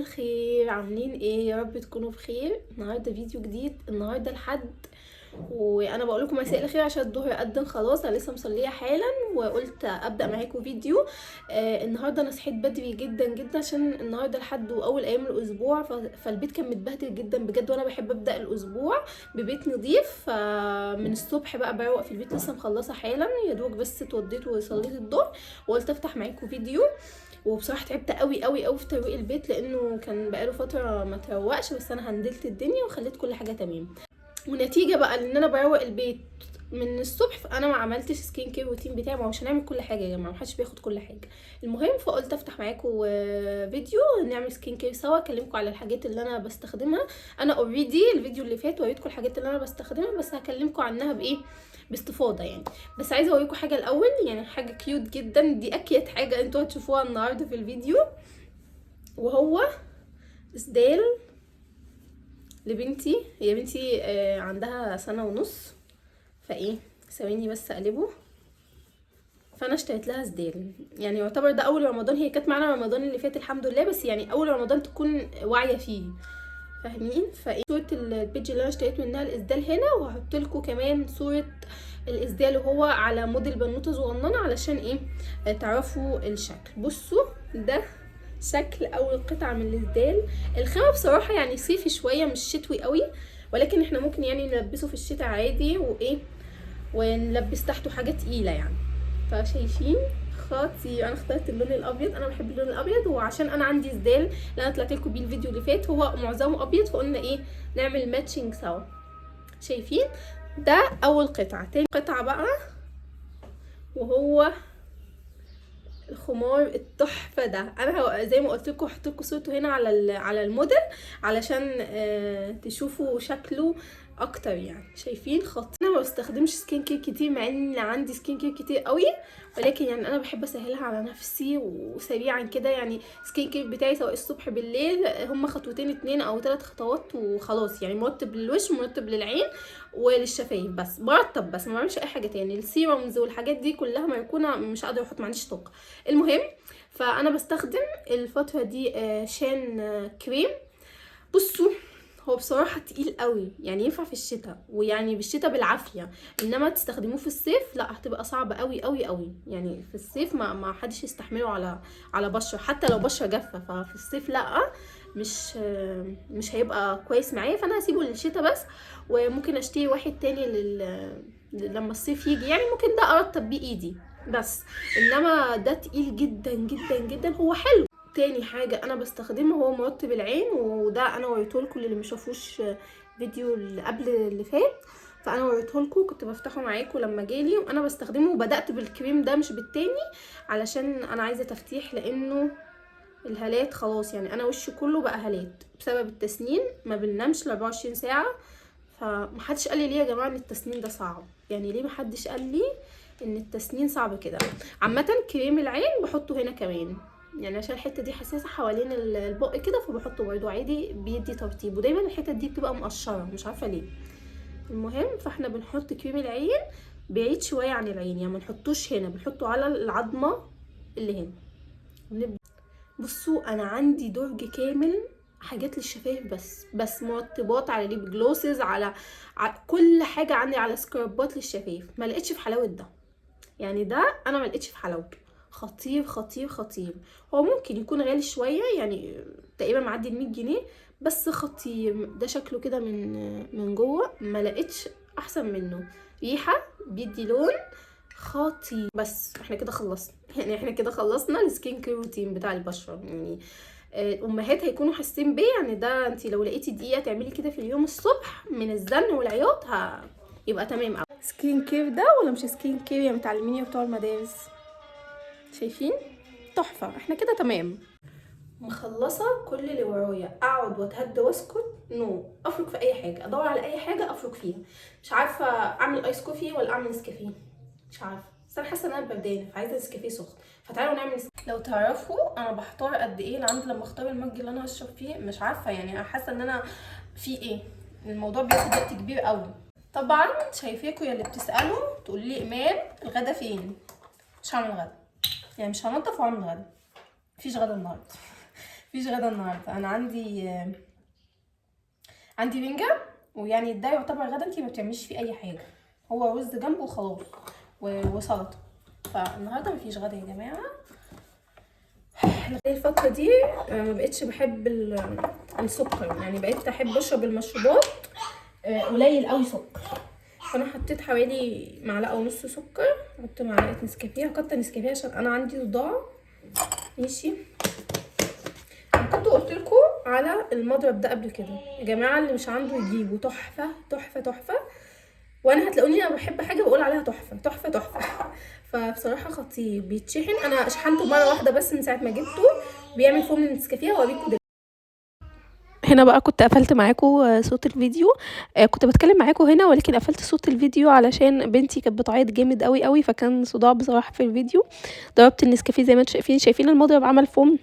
الخير، عاملين ايه؟ يا رب تكونوا بخير. النهارده فيديو جديد. النهارده الحد، وانا بقول لكم مساء الخير عشان الظهر قدم خلاص. انا لسه مصليه حالا وقلت ابدا معاكم فيديو. النهارده انا صحيت بدري جدا جدا عشان النهارده الحد واول ايام الاسبوع، فالبيت كان متبهدل جدا بجد، وانا بحب ابدا الاسبوع ببيت نظيف. من الصبح بقى بروق في البيت، لسه مخلصه حالا يا دوب بس اتوضيت وصليت الظهر وقلت افتح معاكم فيديو. وبصراحه تعبت قوي قوي قوي في ترويق البيت لانه كان بقاله فتره ما تروقش، بس انا هندلت الدنيا وخليت كل حاجه تمام. ونتيجه بقى ان انا بروق البيت من الصبح، فانا ما عملتش سكين كير روتين بتاعي. ما هو مش هنعمل كل حاجه يا جماعه، محدش بياخد كل حاجه. المهم فقلت افتح معاكم فيديو نعمل سكين كير سوا، اكلمكم على الحاجات اللي انا بستخدمها. انا اوريدي الفيديو اللي فات وريتكم الحاجات اللي انا بستخدمها، بس هكلمكم عنها بايه، باستفاضه يعني. بس عايزه اوريكم حاجه الاول، يعني حاجه كيوت جدا، دي اكيد حاجه انتوا هتشوفوها النهارده في الفيديو، وهو اسدال لبنتي. هي بنتي عندها سنه ونص، فايه ثواني بس اقلبه. فانا اشتريت لها سدال، يعني يعتبر ده اول رمضان. هي كانت معانا رمضان اللي فات الحمد لله، بس يعني اول رمضان تكون واعيه فيه، فاهمين؟ فايه صوره البيج اللي انا اشتريت منها الاسدال هنا، وهحط لكم كمان صوره الاسدال وهو على موديل بنوته صغننه علشان ايه، تعرفوا الشكل. بصوا ده شكل اول قطعه من الاسدال. الخامه بصراحه يعني صيفي شويه، مش شتوي قوي، ولكن احنا ممكن يعني نلبسه في الشتاء عادي، وايه ونلبس تحته حاجه تقيله يعني. فشايفين خطير. انا اخترت اللون الابيض، انا بحب اللون الابيض، وعشان انا عندي سدال اللي انا طلعت لكم بيه الفيديو اللي فات هو معظمه ابيض، فقلنا ايه نعمل ماتشنج سوا. شايفين؟ ده اول قطعه. تاني قطعه بقى وهو الخمار التحفه ده. انا زي ما قلت لكم هحط لكم صورته هنا على الموديل علشان تشوفوا شكله اكتر يعني. شايفين خط؟ انا ما بستخدمش سكين كير كتير مع ان عندي سكين كير كتير قوي، ولكن يعني انا بحب اسهلها على نفسي وسريعا كده. يعني سكين كير بتاعي سواء الصبح بالليل هما خطوتين 2 أو 3 خطوات وخلاص، يعني مرطب للوش مرطب للعين وللشفايف، بس برطب بس ما بعملش اي حاجه تاني. السيرمز والحاجات دي كلها مركونه، مش قادره احط، ما عنديش طاقه. المهم فانا بستخدم الفتره دي شان كريم. بصوا هو بصراحه تقيل قوي، يعني ينفع في الشتاء، ويعني بالشتاء بالعافيه، انما تستخدموه في الصيف لا، هتبقى صعبه قوي قوي قوي. يعني في الصيف ما حدش يستحمله على بشره، حتى لو بشره جافه، ففي الصيف لا، مش هيبقى كويس معايا. فانا هسيبه للشتاء بس، وممكن اشتري واحد تاني لما الصيف يجي، يعني ممكن ده ارطب بيه ايدي بس. انما ده تقيل جدا جدا جدا. هو حلو. تاني حاجة انا بستخدمه هو مرطب العين، وده انا وريتهولكوا اللي مشافوش فيديو اللي قبل اللي فات، فانا وريتهولكوا كنت بفتحه معاكم لما جالي. وانا بستخدمه وبدأت بالكريم ده مش بالتاني، علشان انا عايزة تفتيح، لانه الهالات خلاص، يعني انا وشي كله بقى هالات بسبب التسنين. ما بننامش ل 24 ساعة. فمحدش قال لي ليه يا جماعة ان التسنين ده صعب، يعني ليه محدش قال لي ان التسنين صعب كده. عامة كريم العين بحطه هنا كمان، يعني عشان الحته دي حساسه حوالين البق كده، فبحطه برده عادي بيدي ترطيب. ودايما الحته دي بتبقى مقشره مش عارفه ليه. المهم فاحنا بنحط كريم العين بعيد شويه عن العين، يعني ما نحطوش هنا، بنحطه على العظمه اللي هنا. ونبدا. بصوا انا عندي درج كامل حاجات للشفايف، بس مرطبات، على ليب جلوسز، على كل حاجه عندي، على سكرابات للشفايف. ما لقيتش في حلاوه ده، يعني ده انا ما لقيتش في حلاوته. خطير خطير خطير. هو ممكن يكون غالي شويه، يعني تقريبا معدي ال 100 جنيه، بس خطير. ده شكله كده من جوه ما لقيتش احسن منه. ريحه، بيدي لون خطير. بس احنا كده خلصنا، يعني احنا كده خلصنا السكين كير روتين بتاع البشره. يعني الامهات هيكونوا حاسين بيه، يعني ده انت لو لقيتي دقيقه تعملي كده في اليوم الصبح من الزن والعياط يبقى تمام قوي. سكين كير ده ولا مش سكين كير يا متعلمين يا بتوع المدارس؟ شايفين؟ تحفه. احنا كده تمام. مخلصه كل اللي ورايا. اقعد واتهدى واسكت؟ نو. افرك في اي حاجه، ادور على اي حاجه افرك فيها. مش عارفه اعمل ايس كوفي ولا اعمل نسكافيه، مش عارفه، بس انا حاسه ان انا بردانه فعايزه نسكافيه سخن. فتعالوا نعمل نسكافيه. لو تعرفوا انا بحتار قد ايه عندي لما اختار المج اللي انا هشرب فيه، مش عارفه يعني. انا حاسه ان انا في ايه، الموضوع بياخد وقت كبير قوي. طبعا شايفاكوا يا اللي بتسالوا تقول لي ايمان الغدا فين. مش هعمل غدا، يعني مش هنضف واعمل غدا، مفيش غدا النهارده. مفيش غدا النهارده. انا عندي رنجة، ويعني ده يعتبر غدا، انتي ما بتعمليش فيه اي حاجه، هو رز جنبه وخلاص وسلطه. فالنهارده مفيش غدا يا جماعه. الفتره دي ما بقتش بحب السكر، يعني بقيت احب اشرب المشروبات قليل قوي سكر. فانا حطيت حوالي معلقه ونص سكر، حطيت معلقه نسكافيه، هكتر نسكافيه عشان انا عندي صداع. ماشي. كنت قلت لكم على المضرب ده قبل كده يا جماعه، اللي مش عنده يجيبه، تحفه تحفه تحفه. وانا هتلاقوني انا بحب حاجه بقول عليها تحفه تحفه تحفه. فبصراحه خطير، بيتشحن. انا شحنته مره واحده بس من ساعه ما جبته، بيعمل فوم من النسكافيه، واوريكم دلوقتي. هنا بقى كنت قفلت معاكم صوت الفيديو، كنت بتكلم معاكم هنا، ولكن قفلت صوت الفيديو علشان بنتي كانت بتعيط جامد قوي قوي، فكان صداع بصراحه في الفيديو. ضربت النسكافيه زي ما انتم شايفين المضرب عمل فوم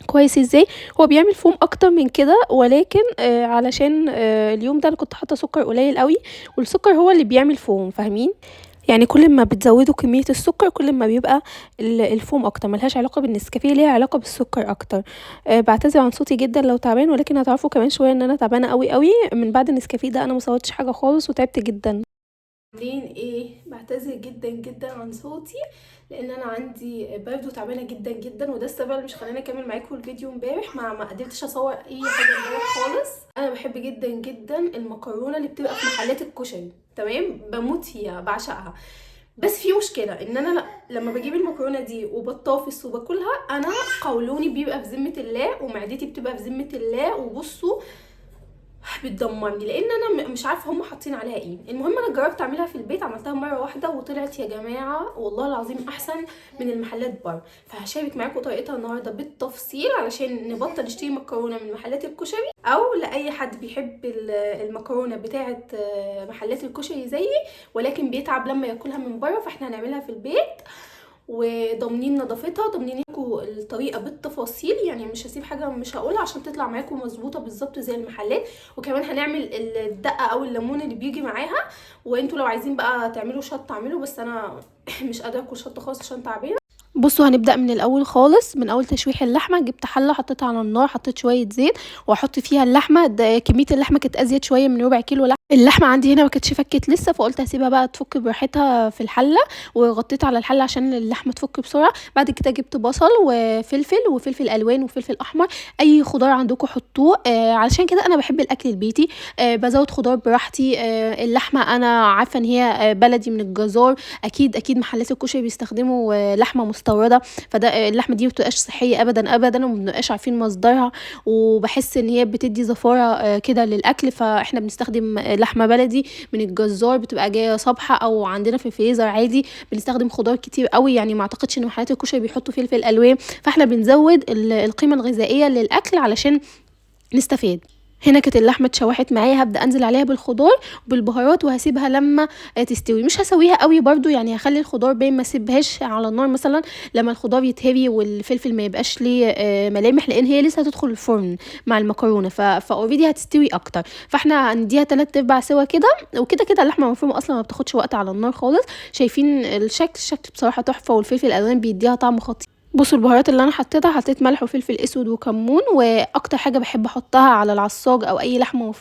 كويس ازاي. هو بيعمل فوم اكتر من كده، ولكن علشان اليوم ده انا كنت حاطه سكر قليل قوي، والسكر هو اللي بيعمل فوم، فاهمين؟ يعني كل ما بتزودوا كميه السكر كل ما بيبقى الفوم اكتر. ملهاش علاقه بالنسكافيه، ليها علاقه بالسكر اكتر. بعتذر عن صوتي جدا لو تعبان، ولكن هتعرفوا كمان شويه ان انا تعبانه قوي قوي من بعد النسكافيه ده. انا ما صوتش حاجه خالص وتعبت جدا. عاملين ايه؟ بعتذر جدا جدا عن صوتي، لان انا عندي برد وتعبانه جدا جدا، وده السبب اللي مش خلاني اكمل معاكم الفيديو امبارح. ما قدرتش اصور اي حاجه امبارح خالص. انا بحب جدا جدا المكرونه اللي بتبقى في محلات الكشري، تمام؟ بموت فيها، بعشقها. بس في مشكله ان انا لما بجيب المكرونه دي وبطافس وباكلها، انا قولوني بيبقى في ذمه الله، ومعدتي بتبقى في ذمه الله، وبصوا بتدمرني، لان انا مش عارفه هم حاطين عليها ايه. المهم انا جربت اعملها في البيت، عملتها مره واحده وطلعت يا جماعه والله العظيم احسن من المحلات بره. فهشارك معاكم طريقتها النهارده بالتفصيل، علشان نبطل نشتري مكرونه من محلات الكشري، او لاي حد بيحب المكرونه بتاعه محلات الكشري زيي ولكن بيتعب لما ياكلها من بره. فاحنا هنعملها في البيت، وضامنين نظافتها، ضامنين لكم الطريقه بالتفاصيل، يعني مش هسيب حاجه مش هقولها عشان تطلع معاكم مظبوطه بالظبط زي المحلات. وكمان هنعمل الدقه او الليمون اللي بيجي معاها. وانتوا لو عايزين بقى تعملوا شطه اعملوا، بس انا مش قادره اكل شطه خالص عشان تعبانه. بصوا هنبدا من الاول خالص، من اول تشويح اللحمه. جبت حله حطيتها على النار، حطيت شويه زيت واحط فيها اللحمه. ده كميه اللحمه كانت ازيد شويه من ربع كيلو لحمه. اللحمه عندي هنا ما كانتش فكت لسه، فقلت هسيبها بقى تفك براحتها في الحله، وغطيت على الحله عشان اللحمه تفك بسرعه. بعد كده جبت بصل وفلفل الوان وفلفل احمر، اي خضار عندكم حطوه. علشان كده انا بحب الاكل البيتي، بزود خضار براحتي. اللحمه انا عارفه ان هي بلدي من الجزار، اكيد محلات الكشري بيستخدموا لحمه مستورده، فده اللحمه دي مبتبقاش صحيه ابدا ابدا، ومبنبقاش عارفين مصدرها، وبحس ان هي بتدي زفاره كده للاكل. فاحنا بنستخدم لحمه بلدي من الجزار، بتبقى جايه صبحه، او عندنا في الفريزر عادي. بنستخدم خضار كتير قوي، يعني ما اعتقدش ان محلات الكشري بيحطوا فلفل الوان. فاحنا بنزود القيمه الغذائيه للاكل علشان نستفاد. هنا كانت اللحمه اتشوحت معايا، هبدا انزل عليها بالخضار وبالبهارات، وهسيبها لما تستوي. مش هسويها قوي برضو، يعني هخلي الخضار باين، ما اسيبهاش على النار مثلا لما الخضار يتهري والفلفل ما يبقاش ليه ملامح، لان هي لسه هتدخل الفرن مع المكرونه، فاوريدي هتستوي اكتر. فاحنا هنديها 3/4 سوا كده. وكده كده اللحمه المفرومه اصلا ما بتاخدش وقت على النار خالص. شايفين الشكل بصراحه تحفه، والفلفل الالوان بيديها طعم خطير. بصوا البهارات اللي انا حطيتها، حطيت ملح وفلفل اسود وكمون. واكتر حاجه بحب احطها على العصاج او اي لحمه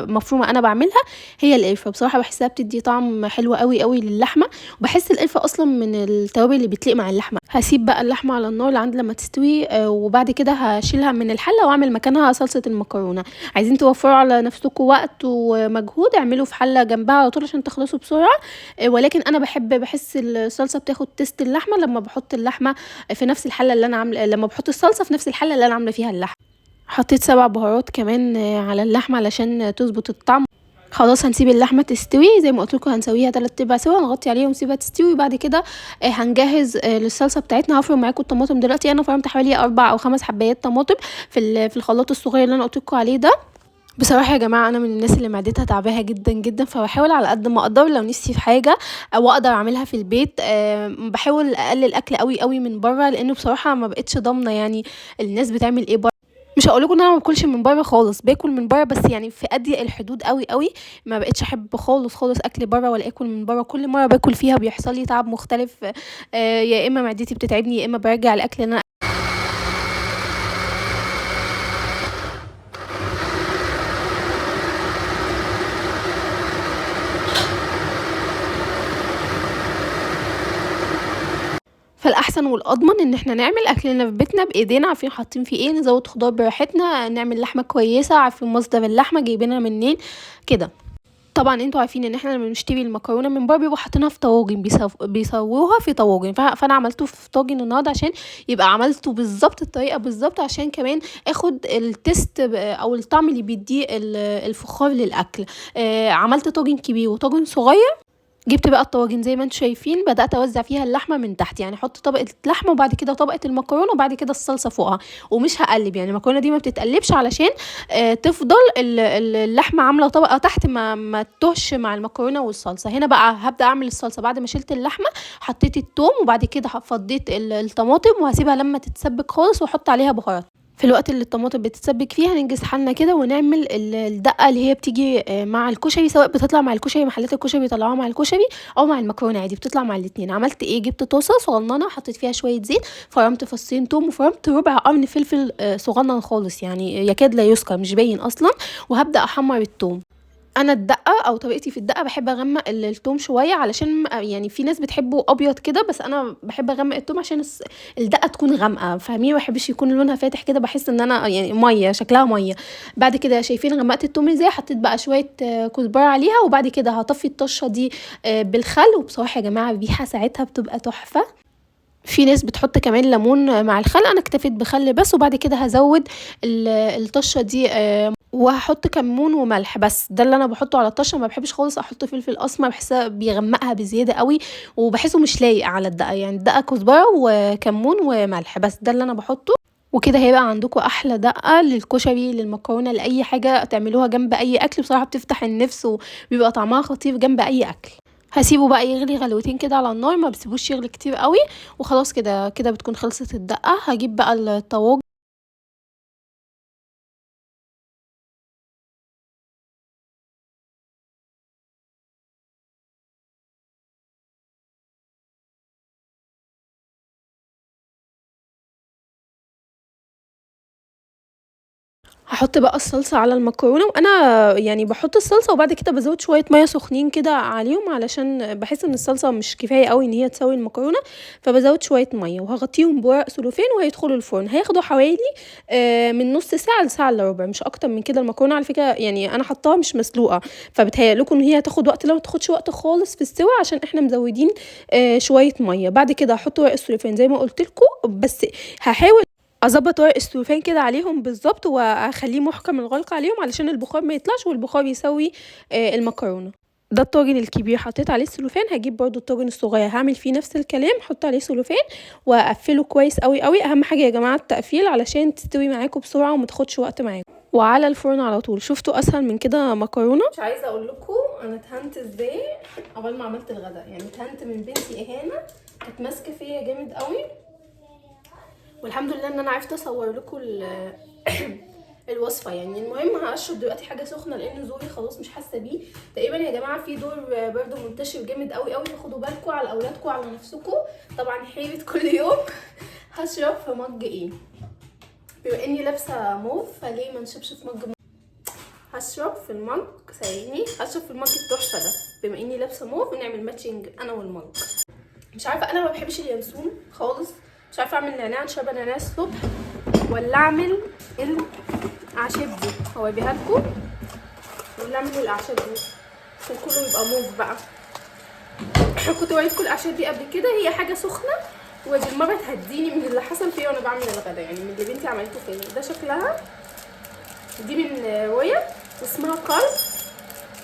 مفرومه انا بعملها هي القرفه. بصراحه بحسها بتدي طعم حلو قوي قوي للحمه، وبحس القرفه اصلا من التوابل اللي بتليق مع اللحمه. هسيب بقى اللحمه على النار لعند لما تستوي، وبعد كده هشيلها من الحله واعمل مكانها صلصه المكرونه. عايزين توفروا على نفسكم وقت ومجهود، اعملوا في حله جنبها على طول عشان تخلصوا بسرعه. ولكن انا بحس الصلصه بتاخد تيست اللحمه لما بحط اللحمه في نفس الحله اللي انا عامله، لما بحط الصلصه في نفس الحله اللي انا عامله فيها اللحمه. حطيت 7 بهارات كمان على اللحمه علشان تظبط الطعم. خلاص هنسيب اللحمه تستوي زي ما قلت لكم، هنسويها 3/4 سوا، نغطي عليها ونسيبها تستوي. بعد كده هنجهز للصلصه بتاعتنا. هفرم معاكم الطماطم دلوقتي. انا فرمت حوالي 4 أو 5 حبايات طماطم في الخلاط الصغير اللي انا قلت لكم عليه ده. بصراحه يا جماعه انا من الناس اللي معدتها تعباها جدا جدا، فبحاول على قد ما اقدر لو نفسي في حاجه او اقدر اعملها في البيت، بحاول اقلل اكل قوي قوي من بره، لانه بصراحه ما بقتش ضامنه يعني الناس بتعمل ايه بره. مش هقول لكم ان انا ما باكلش من بره خالص، باكل من بره، بس يعني في اضيق الحدود قوي قوي. ما بقتش احب خالص خالص اكل بره ولا اكل من بره. كل مره باكل فيها بيحصل لي تعب مختلف، يا اما معدتي بتتعبني، يا اما برجع الاكل اللي انا الاحسن والاضمن ان احنا نعمل اكلنا في بيتنا بايدينا، عارفين حاطين فيه ايه، نزود خضار براحتنا، نعمل لحمه كويسه، عارفين مصدر اللحمه جايبينها منين كده. طبعا انتوا عارفين ان احنا لما بنشتري المكرونه من بره بيبقوا حاطينها في طواجن، بيسووها في طواجن، فانا عملته في طاجن النهارده عشان يبقى عملته بالظبط الطريقه بالظبط، عشان كمان اخد التست او الطعم اللي بيديه الفخار للاكل. عملت طاجن كبير وطاجن صغير. جبت بقى الطواجن زي ما انتم شايفين، بدات اوزع فيها اللحمه من تحت، يعني احط طبقه لحمه وبعد كده طبقه المكرونه وبعد كده الصلصه فوقها، ومش هقلب، يعني المكرونه دي ما بتتقلبش علشان تفضل اللحمه عامله طبقه تحت ما تتوهش مع المكرونه والصلصه. هنا بقى هبدا اعمل الصلصه بعد ما شلت اللحمه، حطيت الثوم وبعد كده فضيت الطماطم وهسيبها لما تتسبك خالص واحط عليها بهارات. في الوقت اللي الطماطم بتتسبك فيها هننجز حالنا كده ونعمل الدقه اللي هي بتيجي مع الكشري، سواء بتطلع مع الكشري، محلات الكشري بيطلعوها مع الكشري او مع المكرونه عادي، بتطلع مع الاثنين. عملت ايه؟ جبت طاسه صغننه حطيت فيها شويه زيت، فرمت فصين توم وفرمت ربع قرن فلفل صغنن خالص، يعني يكاد لا يذكر، مش باين اصلا، وهبدا احمر التوم. انا الدقه او طريقتي في الدقه بحب اغمق التوم شويه، علشان يعني في ناس بتحبه ابيض كده، بس انا بحب اغمق التوم عشان الدقه تكون غامقه، فاهمين؟ ما بحبش يكون لونها فاتح كده، بحس ان انا يعني ميه، شكلها ميه. بعد كده شايفين غمقت التوم ازاي؟ حطيت بقى شويه كزبره عليها، وبعد كده هطفي الطشه دي بالخل، وبصراحه يا جماعه الريحه ساعتها بتبقى تحفه. في ناس بتحط كمان ليمون مع الخل، انا اكتفيت بخل بس، وبعد كده هزود الطشه دي وهحط كمون وملح بس، ده اللي انا بحطه على الطشه. ما بحبش خالص احط فلفل اسمر، بحسها بيغمقها بزياده قوي وبحسه مش لايق على الدقه، يعني الدقه كزبره وكمون وملح بس، ده اللي انا بحطه. وكده هيبقى عندكم احلى دقه للكشري، للمكرونه، لاي حاجه تعملوها جنب اي اكل، بصراحه بتفتح النفس وبيبقى طعمها خطير جنب اي اكل. هسيبه بقى يغلي غلوتين كده على النار، ما بسيبوش يغلي كتير قوي، وخلاص كده كده بتكون خلصت الدقه. هجيب بقى الطواجن. هحط بقى الصلصة على المكرونة، وانا يعني بحط الصلصة وبعد كده بزود شوية مية سخنين كده عليهم، علشان بحس ان الصلصة مش كفاية قوي ان هي تسوي المكرونة، فبزود شوية مية وهغطيهم بورق سلوفين وهيدخلوا الفرن. هياخدوا حوالي من نص ساعة لساعة الا ربع، مش اكتر من كده. المكرونة على فكرة يعني انا حطاها مش مسلوقة، فبتهيألكم ان هي هتاخد وقت، لا ما تاخدش وقت خالص في السوا، عشان احنا مزودين شوية مية. بعد كده هحط ورق السلوفين زي ما قلت لكم، بس هحاول اظبط ورق السلوفان كده عليهم بالظبط، واخليه محكم الغلق عليهم علشان البخار ما يطلعش، والبخار يسوي المكرونه. ده الطاجن الكبير حطيت عليه سلوفان، هجيب برضو الطاجن الصغير هعمل فيه نفس الكلام، احط عليه سلوفان واقفله كويس قوي قوي. اهم حاجه يا جماعه التقفيل علشان تستوي معاكم بسرعه وما تاخدش وقت معاكم، وعلى الفرن على طول. شفتوا اسهل من كده مكرونه؟ مش عايزه اقول لكم انا اتهنت ازاي اول ما عملت الغداء، يعني اتهنت من بنتي اهانه، كانت ماسكه فيا جامد قوي، والحمد لله ان انا عرفت اصور لكم الوصفه. يعني المهم هشرب دلوقتي حاجه سخنه لان زوري خلاص مش حاسه بيه تقريبا يا جماعه. في دور برده منتشر جامد قوي قوي، فخدوا بالكم على اولادكم على نفسكم. طبعا حيره كل يوم. هشرب في مج ايه؟ بما اني لابسه موف فليه ما نشربش في مج؟ هشرب في المج، ثواني، هشرب في المج التحفه ده، بما اني لابسه موف ونعمل ماتشنج انا والمج. مش عارفه، انا ما بحبش اليانسون خالص، مش عارفه اعمل نعناع، نشرب نعناع الصبح ولا اعمل الاعشاب دي، هوريها لكم، ولا اعمل الاعشاب دي عشان كله يبقى موف بقى. كنت وريتكم الاعشاب دي قبل كده، هي حاجه سخنه وبالمره تهديني من اللي حصل فيا وانا بعمل الغدا، يعني من اللي بنتي عملته فيا. ده شكلها، دي من رويا اسمها كارب،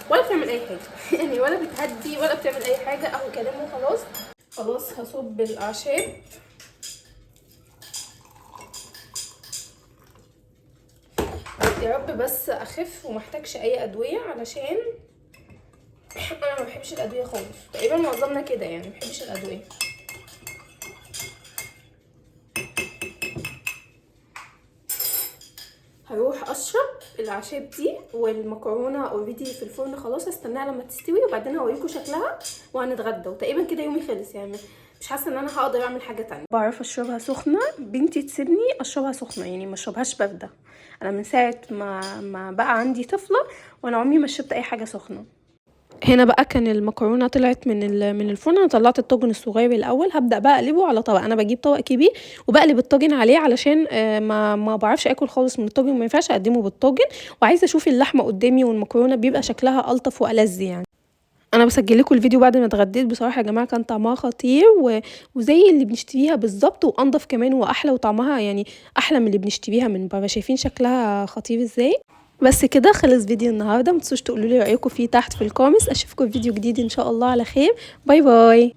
ولا بتعمل اي حاجه يعني، ولا بتهدي ولا بتعمل اي حاجه، اهو كلام وخلاص. خلاص هصب الاعشاب. يا رب بس اخف ومحتاجش اي ادويه، علشان انا ما بحبش الادويه خالص، تقريبا معظمنا كده يعني ما بحبش الادويه. هروح اشرب الاعشاب دي، والمكرونه اوريدي في الفرن خلاص، استناها لما تستوي وبعدين هوريكم شكلها وهنتغدى، وتقريبا كده يومي خلص، يعني مش حاسه ان انا هقدر اعمل حاجه تانية. بعرف اشربها سخنه، بنتي تسيبني اشربها سخنه، يعني ما اشربهاش بارده. انا من ساعه ما بقى عندي طفله وانا عمري ما شربت اي حاجه سخنه. هنا بقى كان المكرونه طلعت من الفرن. انا طلعت الطاجن الصغير الاول، هبدا بقى اقلبه على طبق. انا بجيب طبق كبير وبقلب الطاجن عليه علشان ما بعرفش اكل خالص من الطاجن، ما ينفعش اقدمه بالطاجن، وعايزه اشوف اللحمه قدامي والمكرونه بيبقى شكلها الطف والذ يعني. انا بسجل لكم الفيديو بعد ما اتغديت. بصراحه يا جماعه كان طعمها خطير وزي اللي بنشتريها بالظبط، وانضف كمان واحلى، وطعمها يعني احلى من اللي بنشتريها من بره. شايفين شكلها خطير ازاي؟ بس كده خلص فيديو النهارده. متنسوش تقولوا لي رايكم فيه تحت في الكومنتس. اشوفكم في فيديو جديد ان شاء الله على خير. باي باي.